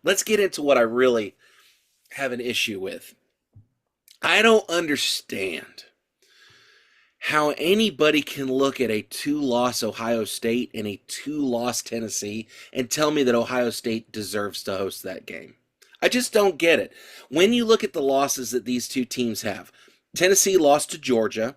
let's get into what I really have an issue with. I don't understand how anybody can look at a two-loss Ohio State and a two-loss Tennessee and tell me that Ohio State deserves to host that game. I just don't get it. When you look at the losses that these two teams have, Tennessee lost to Georgia.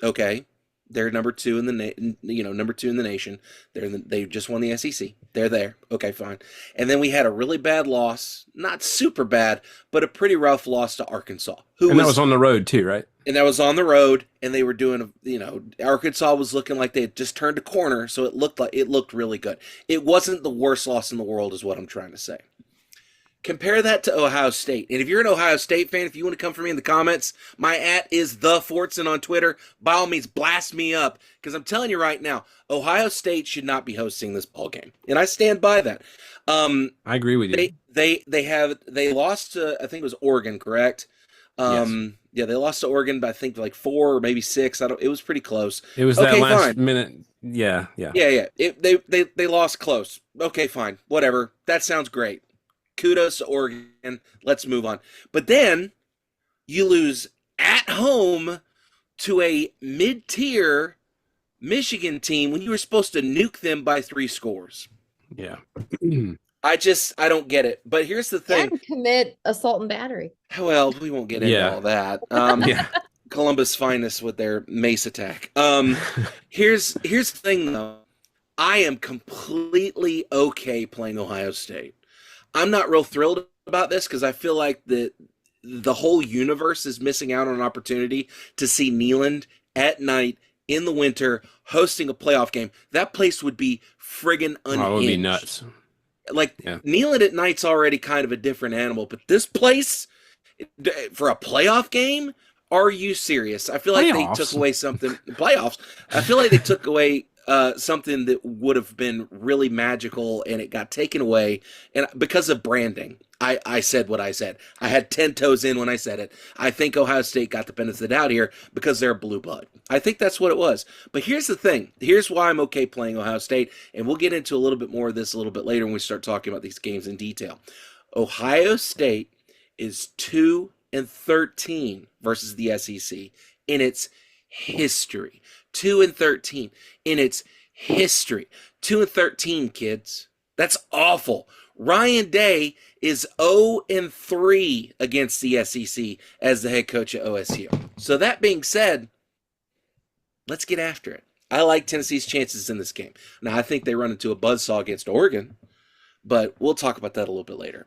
Okay, they're number two in the number two in the nation. They just won the SEC. They're there. Okay, fine. And then we had a really bad loss, not super bad, but a pretty rough loss to Arkansas, And that was on the road too, right? and that was on the road, and they were doing, Arkansas was looking like they had just turned a corner, so it looked really good. It wasn't the worst loss in the world, is what I'm trying to say. Compare that to Ohio State. And if you're an Ohio State fan, if you want to come for me in the comments, my @ is the Fortson on Twitter. By all means, blast me up. Because I'm telling you right now, Ohio State should not be hosting this ball game. And I stand by that. I agree with you. They lost to, I think it was Oregon, correct? Yes. Yeah, they lost to Oregon by I think like 4 or maybe 6. It was pretty close. It was that Okay, last fine. minute. Yeah, yeah. Yeah. They lost close. Okay, fine. Whatever. That sounds great. Kudos to Oregon. Let's move on. But then you lose at home to a mid-tier Michigan team when you were supposed to nuke them by 3 scores. Yeah. I don't get it. But here's the thing. And commit assault and battery. Well, we won't get into Yeah. all that. Yeah. Columbus finest with their mace attack. Here's the thing though. I am completely okay playing Ohio State. I'm not real thrilled about this because I feel like the whole universe is missing out on an opportunity to see Neyland at night in the winter hosting a playoff game. That place would be friggin' unhinged. Oh, it would be nuts. Like, Yeah. Neyland at night's already kind of a different animal, but this place for a playoff game? Are you serious? I feel like they took away something. Playoffs. I feel like they took away something that would have been really magical, and it got taken away. And because of branding, I said what I said. I had 10 toes in when I said it. I think Ohio State got the benefit of the doubt here because they're a blue blood. I think that's what it was. But here's the thing. Here's why I'm okay playing Ohio State, and we'll get into a little bit more of this a little bit later when we start talking about these games in detail. Ohio State is 2-13 versus the SEC in its history. 2-13 in its history. 2-13, kids. That's awful. Ryan Day is 0-3 against the SEC as the head coach at OSU. So that being said, let's get after it. I like Tennessee's chances in this game. Now, I think they run into a buzzsaw against Oregon, but we'll talk about that a little bit later.